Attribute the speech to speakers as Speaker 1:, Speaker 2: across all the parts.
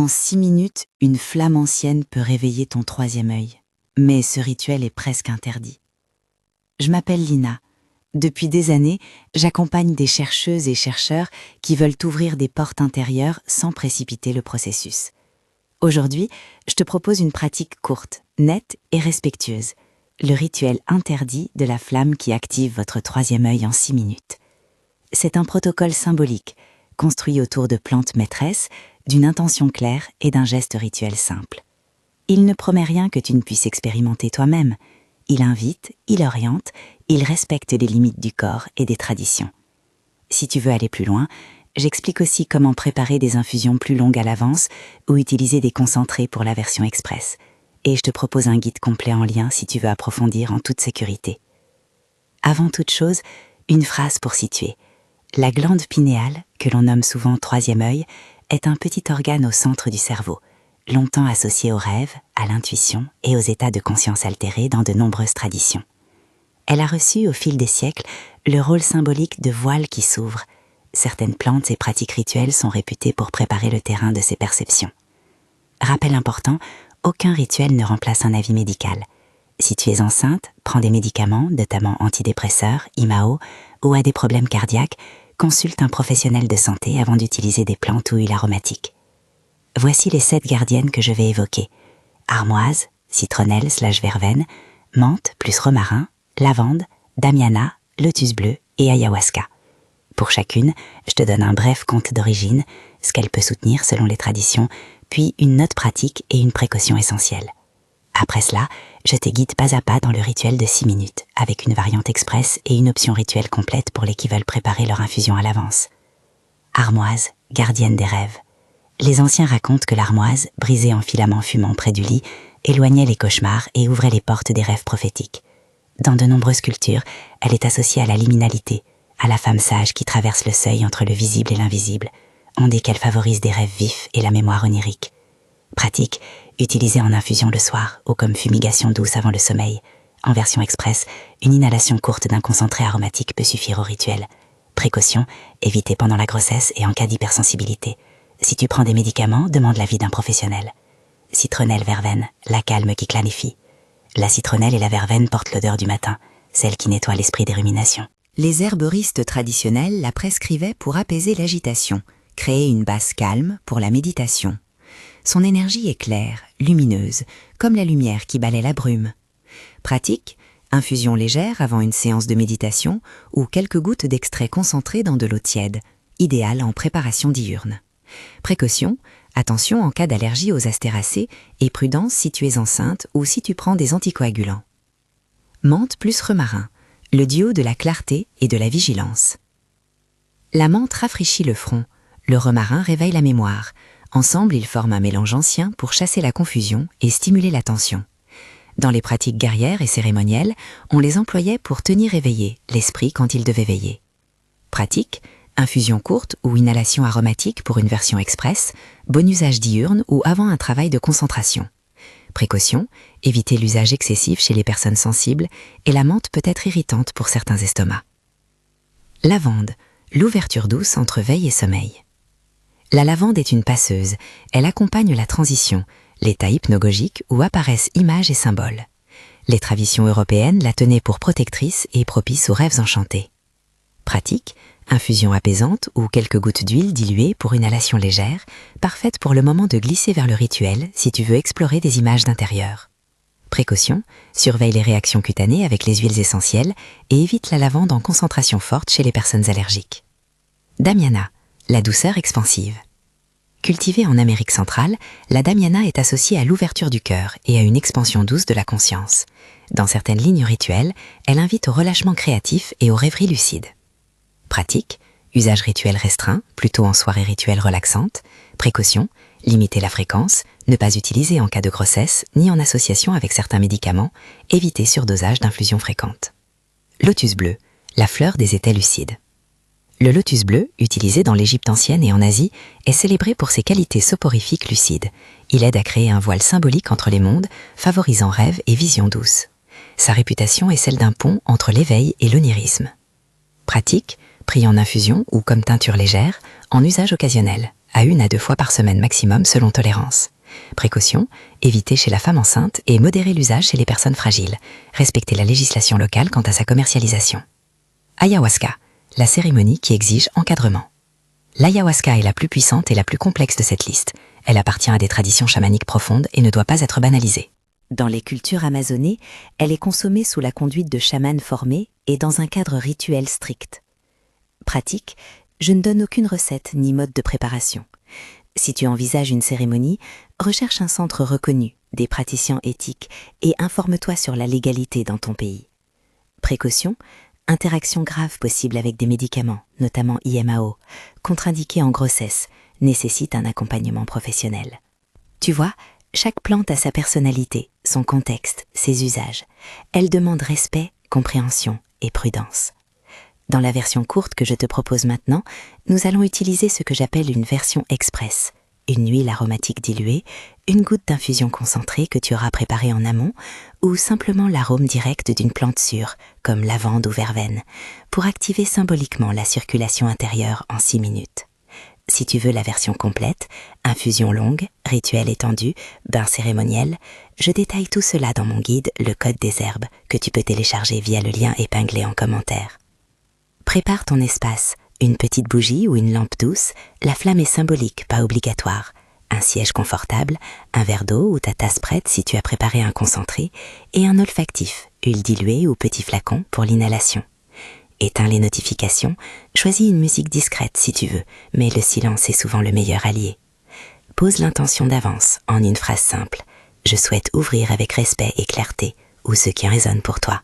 Speaker 1: 6 minutes, une flamme ancienne peut réveiller ton troisième œil. Mais ce rituel est presque interdit. Je m'appelle Lina. Depuis des années, j'accompagne des chercheuses et chercheurs qui veulent ouvrir des portes intérieures sans précipiter le processus. Aujourd'hui, je te propose une pratique courte, nette et respectueuse. Le rituel interdit de la flamme qui active votre troisième œil en 6 minutes. C'est un protocole symbolique, construit autour de plantes maîtresses, d'une intention claire et d'un geste rituel simple. Il ne promet rien que tu ne puisses expérimenter toi-même. Il invite, il oriente, il respecte les limites du corps et des traditions. Si tu veux aller plus loin, j'explique aussi comment préparer des infusions plus longues à l'avance ou utiliser des concentrés pour la version express. Et je te propose un guide complet en lien si tu veux approfondir en toute sécurité. Avant toute chose, une phrase pour situer. La glande pinéale, que l'on nomme souvent troisième œil, est un petit organe au centre du cerveau, longtemps associé aux rêves, à l'intuition et aux états de conscience altérés dans de nombreuses traditions. Elle a reçu au fil des siècles le rôle symbolique de voile qui s'ouvre. Certaines plantes et pratiques rituelles sont réputées pour préparer le terrain de ces perceptions. Rappel important, aucun rituel ne remplace un avis médical. Si tu es enceinte, prends des médicaments, notamment antidépresseurs, IMAO, ou as des problèmes cardiaques, consulte un professionnel de santé avant d'utiliser des plantes ou huiles aromatiques. Voici les 7 gardiennes que je vais évoquer. Armoise, citronnelle/verveine, menthe plus romarin, lavande, damiana, lotus bleu et ayahuasca. Pour chacune, je te donne un bref compte d'origine, ce qu'elle peut soutenir selon les traditions, puis une note pratique et une précaution essentielle. Après cela, je te guide pas à pas dans le rituel de 6 minutes, avec une variante express et une option rituelle complète pour les qui veulent préparer leur infusion à l'avance. Armoise, gardienne des rêves. Les anciens racontent que l'armoise, brisée en filaments fumants près du lit, éloignait les cauchemars et ouvrait les portes des rêves prophétiques. Dans de nombreuses cultures, elle est associée à la liminalité, à la femme sage qui traverse le seuil entre le visible et l'invisible, ondée qu'elle favorise des rêves vifs et la mémoire onirique. Pratique, utilisée en infusion le soir ou comme fumigation douce avant le sommeil. En version express, une inhalation courte d'un concentré aromatique peut suffire au rituel. Précaution, évitez pendant la grossesse et en cas d'hypersensibilité. Si tu prends des médicaments, demande l'avis d'un professionnel. Citronnelle verveine, la calme qui clarifie. La citronnelle et la verveine portent l'odeur du matin, celle qui nettoie l'esprit des ruminations.
Speaker 2: Les herboristes traditionnels la prescrivaient pour apaiser l'agitation, créer une base calme pour la méditation. Son énergie est claire, lumineuse, comme la lumière qui balaie la brume. Pratique, infusion légère avant une séance de méditation ou quelques gouttes d'extrait concentré dans de l'eau tiède, idéal en préparation diurne. Précaution, attention en cas d'allergie aux astéracées et prudence si tu es enceinte ou si tu prends des anticoagulants. Menthe plus romarin, le duo de la clarté et de la vigilance. La menthe rafraîchit le front, le romarin réveille la mémoire. Ensemble, ils forment un mélange ancien pour chasser la confusion et stimuler l'attention. Dans les pratiques guerrières et cérémonielles, on les employait pour tenir éveillé l'esprit quand il devait veiller. Pratique, infusion courte ou inhalation aromatique pour une version express, bon usage diurne ou avant un travail de concentration. Précaution, évitez l'usage excessif chez les personnes sensibles et la menthe peut être irritante pour certains estomacs. Lavande, l'ouverture douce entre veille et sommeil. La lavande est une passeuse, elle accompagne la transition, l'état hypnagogique où apparaissent images et symboles. Les traditions européennes la tenaient pour protectrice et propice aux rêves enchantés. Pratique, infusion apaisante ou quelques gouttes d'huile diluée pour inhalation légère, parfaite pour le moment de glisser vers le rituel si tu veux explorer des images d'intérieur. Précaution, surveille les réactions cutanées avec les huiles essentielles et évite la lavande en concentration forte chez les personnes allergiques. Damiana, la douceur expansive. Cultivée en Amérique centrale, la damiana est associée à l'ouverture du cœur et à une expansion douce de la conscience. Dans certaines lignes rituelles, elle invite au relâchement créatif et aux rêveries lucides. Pratique, usage rituel restreint, plutôt en soirée rituelle relaxante. Précaution, limiter la fréquence, ne pas utiliser en cas de grossesse ni en association avec certains médicaments, éviter surdosage d'infusions fréquentes. Lotus bleu, la fleur des étés lucides. Le lotus bleu, utilisé dans l'Égypte ancienne et en Asie, est célébré pour ses qualités soporifiques lucides. Il aide à créer un voile symbolique entre les mondes, favorisant rêves et visions douces. Sa réputation est celle d'un pont entre l'éveil et l'onirisme. Pratique, pris en infusion ou comme teinture légère, en usage occasionnel. à 1 à 2 fois par semaine maximum selon tolérance. Précaution, éviter chez la femme enceinte et modérer l'usage chez les personnes fragiles. Respecter la législation locale quant à sa commercialisation. Ayahuasca, la cérémonie qui exige encadrement. L'ayahuasca est la plus puissante et la plus complexe de cette liste. Elle appartient à des traditions chamaniques profondes et ne doit pas être banalisée.
Speaker 1: Dans les cultures amazonées, elle est consommée sous la conduite de chamans formés et dans un cadre rituel strict. Pratique, je ne donne aucune recette ni mode de préparation. Si tu envisages une cérémonie, recherche un centre reconnu, des praticiens éthiques et informe-toi sur la légalité dans ton pays. Précaution, interaction grave possible avec des médicaments, notamment IMAO, contre-indiqués en grossesse, nécessite un accompagnement professionnel. Tu vois, chaque plante a sa personnalité, son contexte, ses usages. Elle demande respect, compréhension et prudence. Dans la version courte que je te propose maintenant, nous allons utiliser ce que j'appelle une version express, une huile aromatique diluée, une goutte d'infusion concentrée que tu auras préparée en amont, ou simplement l'arôme direct d'une plante sûre, comme lavande ou verveine, pour activer symboliquement la circulation intérieure en 6 minutes. Si tu veux la version complète, infusion longue, rituel étendu, bain cérémoniel, je détaille tout cela dans mon guide Le Code des herbes, que tu peux télécharger via le lien épinglé en commentaire. Prépare ton espace, une petite bougie ou une lampe douce, la flamme est symbolique, pas obligatoire. Un siège confortable, un verre d'eau ou ta tasse prête si tu as préparé un concentré, et un olfactif, huile diluée ou petit flacon pour l'inhalation. Éteins les notifications, choisis une musique discrète si tu veux, mais le silence est souvent le meilleur allié. Pose l'intention d'avance en une phrase simple. Je souhaite ouvrir avec respect et clarté, ou ce qui résonne pour toi.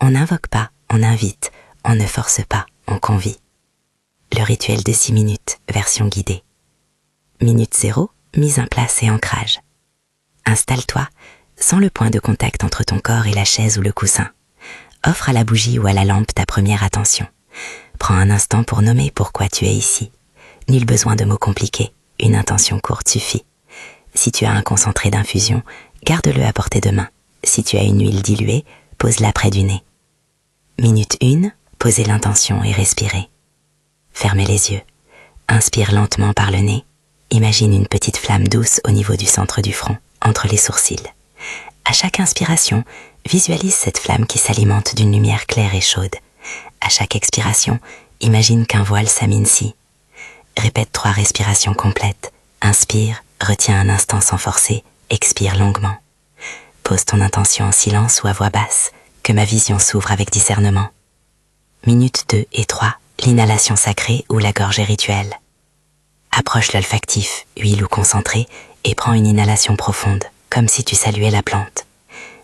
Speaker 1: On n'invoque pas, on invite, on ne force pas, on convie. Le rituel de 6 minutes, version guidée. Minute 0, mise en place et ancrage. Installe-toi, sens le point de contact entre ton corps et la chaise ou le coussin. Offre à la bougie ou à la lampe ta première attention. Prends un instant pour nommer pourquoi tu es ici. Nul besoin de mots compliqués, une intention courte suffit. Si tu as un concentré d'infusion, garde-le à portée de main. Si tu as une huile diluée, pose-la près du nez. Minute 1, posez l'intention et respirez. Fermez les yeux. Inspire lentement par le nez. Imagine une petite flamme douce au niveau du centre du front, entre les sourcils. À chaque inspiration, visualise cette flamme qui s'alimente d'une lumière claire et chaude. À chaque expiration, imagine qu'un voile s'amincit. Répète 3 respirations complètes. Inspire, retiens un instant sans forcer, expire longuement. Pose ton intention en silence ou à voix basse, que ma vision s'ouvre avec discernement. Minutes 2 et 3, l'inhalation sacrée ou la gorgée rituelle. Approche l'olfactif, huile ou concentré, et prends une inhalation profonde, comme si tu saluais la plante.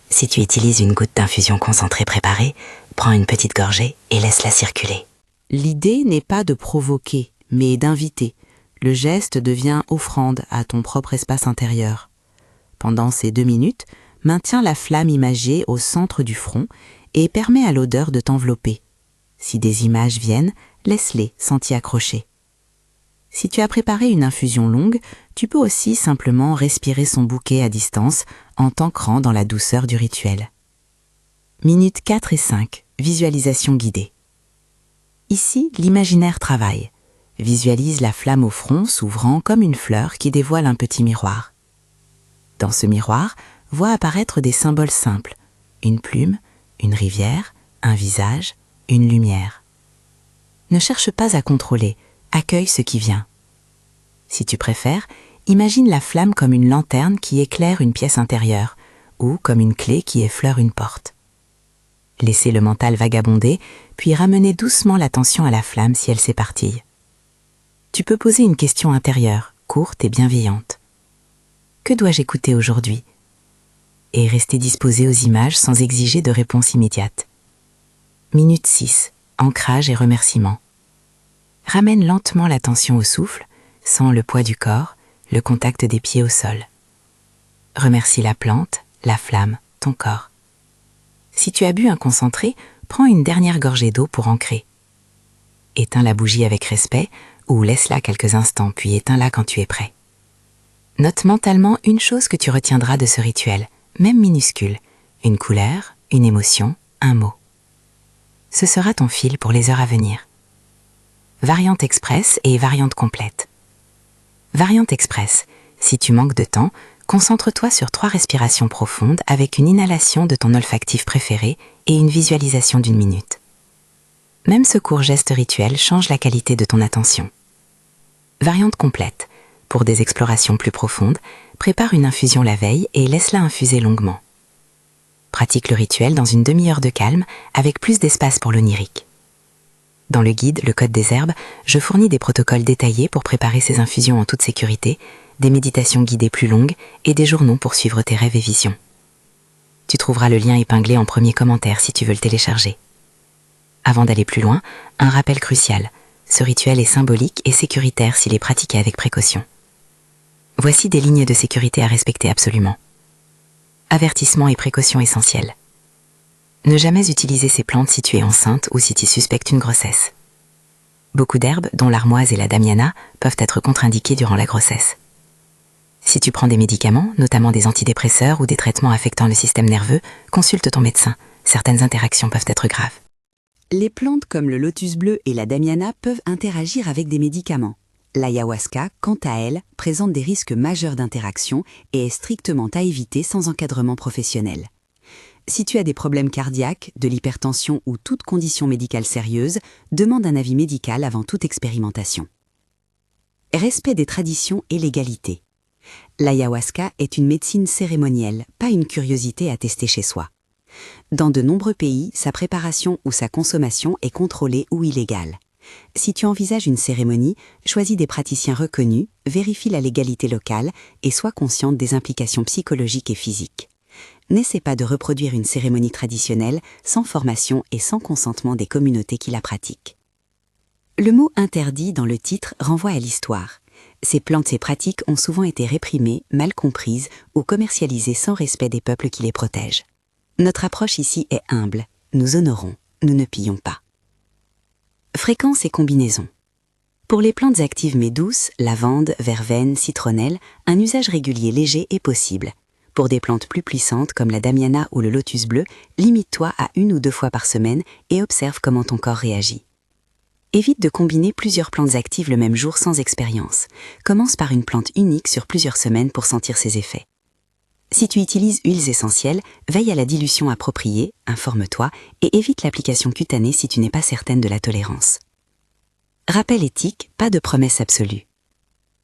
Speaker 1: Si tu utilises une goutte d'infusion concentrée préparée, prends une petite gorgée et laisse-la circuler. L'idée n'est pas de provoquer, mais d'inviter. Le geste devient offrande à ton propre espace intérieur. Pendant ces 2 minutes, maintiens la flamme imagée au centre du front et permets à l'odeur de t'envelopper. Si des images viennent, laisse-les sans t'y accrocher. Si tu as préparé une infusion longue, tu peux aussi simplement respirer son bouquet à distance en t'ancrant dans la douceur du rituel. Minutes 4 et 5, visualisation guidée. Ici, l'imaginaire travaille. Visualise la flamme au front s'ouvrant comme une fleur qui dévoile un petit miroir. Dans ce miroir, vois apparaître des symboles simples. Une plume, une rivière, un visage, une lumière. Ne cherche pas à contrôler, accueille ce qui vient. Si tu préfères, imagine la flamme comme une lanterne qui éclaire une pièce intérieure, ou comme une clé qui effleure une porte. Laissez le mental vagabonder, puis ramenez doucement l'attention à la flamme si elle s'éparpille. Tu peux poser une question intérieure, courte et bienveillante. Que dois-je écouter aujourd'hui ? Et rester disposé aux images sans exiger de réponse immédiate. Minute 6, ancrage et remerciement. Ramène lentement l'attention au souffle, sens le poids du corps, le contact des pieds au sol. Remercie la plante, la flamme, ton corps. Si tu as bu un concentré, prends une dernière gorgée d'eau pour ancrer. Éteins la bougie avec respect ou laisse-la quelques instants puis éteins-la quand tu es prêt. Note mentalement une chose que tu retiendras de ce rituel, même minuscule, une couleur, une émotion, un mot. Ce sera ton fil pour les heures à venir. Variante express et variante complète.
Speaker 2: Variante express. Si tu manques de temps, concentre-toi sur 3 respirations profondes avec une inhalation de ton olfactif préféré et une visualisation d'1 minute. Même ce court geste rituel change la qualité de ton attention. Variante complète. Pour des explorations plus profondes, prépare une infusion la veille et laisse-la infuser longuement. Pratique le rituel dans une demi-heure de calme avec plus d'espace pour l'onirique. Dans le guide Le Code des Herbes, je fournis des protocoles détaillés pour préparer ces infusions en toute sécurité, des méditations guidées plus longues et des journaux pour suivre tes rêves et visions. Tu trouveras le lien épinglé en premier commentaire si tu veux le télécharger. Avant d'aller plus loin, un rappel crucial. Ce rituel est symbolique et sécuritaire s'il est pratiqué avec précaution. Voici des lignes de sécurité à respecter absolument. Avertissements et précautions essentielles. Ne jamais utiliser ces plantes si tu es enceinte ou si tu suspectes une grossesse. Beaucoup d'herbes, dont l'armoise et la damiana, peuvent être contre-indiquées durant la grossesse. Si tu prends des médicaments, notamment des antidépresseurs ou des traitements affectant le système nerveux, consulte ton médecin. Certaines interactions peuvent être graves.
Speaker 1: Les plantes comme le lotus bleu et la damiana peuvent interagir avec des médicaments. L'ayahuasca, quant à elle, présente des risques majeurs d'interaction et est strictement à éviter sans encadrement professionnel. Si tu as des problèmes cardiaques, de l'hypertension ou toute condition médicale sérieuse, demande un avis médical avant toute expérimentation. Respect des traditions et légalité. L'ayahuasca est une médecine cérémonielle, pas une curiosité à tester chez soi. Dans de nombreux pays, sa préparation ou sa consommation est contrôlée ou illégale. Si tu envisages une cérémonie, choisis des praticiens reconnus, vérifie la légalité locale et sois consciente des implications psychologiques et physiques. N'essaie pas de reproduire une cérémonie traditionnelle sans formation et sans consentement des communautés qui la pratiquent. Le mot « interdit » dans le titre renvoie à l'histoire. Ces plantes et pratiques ont souvent été réprimées, mal comprises ou commercialisées sans respect des peuples qui les protègent. Notre approche ici est humble. Nous honorons, nous ne pillons pas. Fréquence et combinaison. Pour les plantes actives mais douces, lavande, verveine, citronnelle, un usage régulier léger est possible. Pour des plantes plus puissantes comme la damiana ou le lotus bleu, limite-toi à 1 ou 2 fois par semaine et observe comment ton corps réagit. Évite de combiner plusieurs plantes actives le même jour sans expérience. Commence par une plante unique sur plusieurs semaines pour sentir ses effets. Si tu utilises huiles essentielles, veille à la dilution appropriée, informe-toi et évite l'application cutanée si tu n'es pas certaine de la tolérance. Rappel éthique, pas de promesse absolue.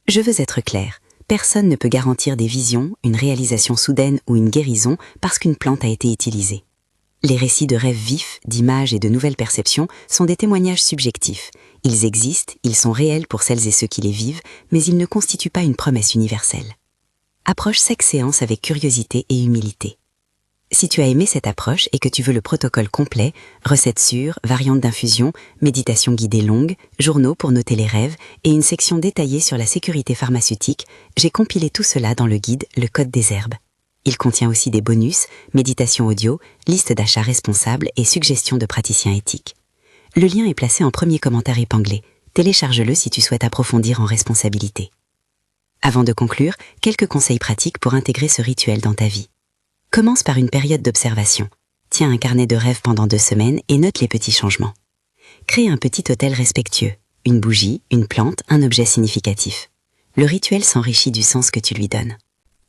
Speaker 1: Je veux être claire. Personne ne peut garantir des visions, une réalisation soudaine ou une guérison parce qu'une plante a été utilisée. Les récits de rêves vifs, d'images et de nouvelles perceptions sont des témoignages subjectifs. Ils existent, ils sont réels pour celles et ceux qui les vivent, mais ils ne constituent pas une promesse universelle. Approche chaque séance avec curiosité et humilité. Si tu as aimé cette approche et que tu veux le protocole complet, recettes sûres, variantes d'infusion, méditation guidée longue, journaux pour noter les rêves et une section détaillée sur la sécurité pharmaceutique, j'ai compilé tout cela dans le guide Le Code des Herbes. Il contient aussi des bonus, méditations audio, liste d'achats responsables et suggestions de praticiens éthiques. Le lien est placé en premier commentaire épinglé. Télécharge-le si tu souhaites approfondir en responsabilité. Avant de conclure, quelques conseils pratiques pour intégrer ce rituel dans ta vie. Commence par une période d'observation. Tiens un carnet de rêves pendant 2 semaines et note les petits changements. Crée un petit hôtel respectueux. Une bougie, une plante, un objet significatif. Le rituel s'enrichit du sens que tu lui donnes.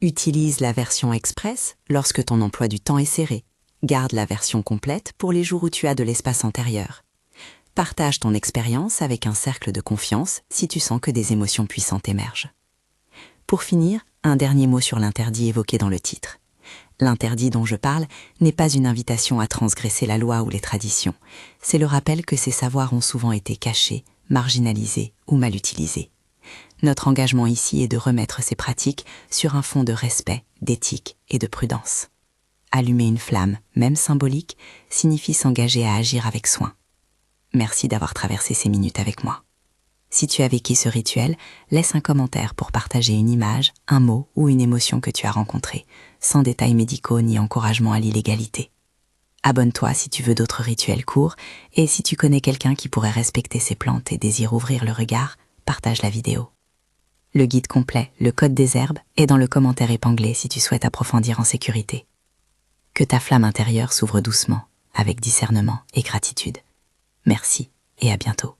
Speaker 1: Utilise la version express lorsque ton emploi du temps est serré. Garde la version complète pour les jours où tu as de l'espace antérieur. Partage ton expérience avec un cercle de confiance si tu sens que des émotions puissantes émergent. Pour finir, un dernier mot sur l'interdit évoqué dans le titre. L'interdit dont je parle n'est pas une invitation à transgresser la loi ou les traditions. C'est le rappel que ces savoirs ont souvent été cachés, marginalisés ou mal utilisés. Notre engagement ici est de remettre ces pratiques sur un fond de respect, d'éthique et de prudence. Allumer une flamme, même symbolique, signifie s'engager à agir avec soin. Merci d'avoir traversé ces minutes avec moi. Si tu as vécu ce rituel, laisse un commentaire pour partager une image, un mot ou une émotion que tu as rencontrée, sans détails médicaux ni encouragement à l'illégalité. Abonne-toi si tu veux d'autres rituels courts et si tu connais quelqu'un qui pourrait respecter ces plantes et désire ouvrir le regard, partage la vidéo. Le guide complet, Le Code des Herbes, est dans le commentaire épinglé si tu souhaites approfondir en sécurité. Que ta flamme intérieure s'ouvre doucement, avec discernement et gratitude. Merci et à bientôt.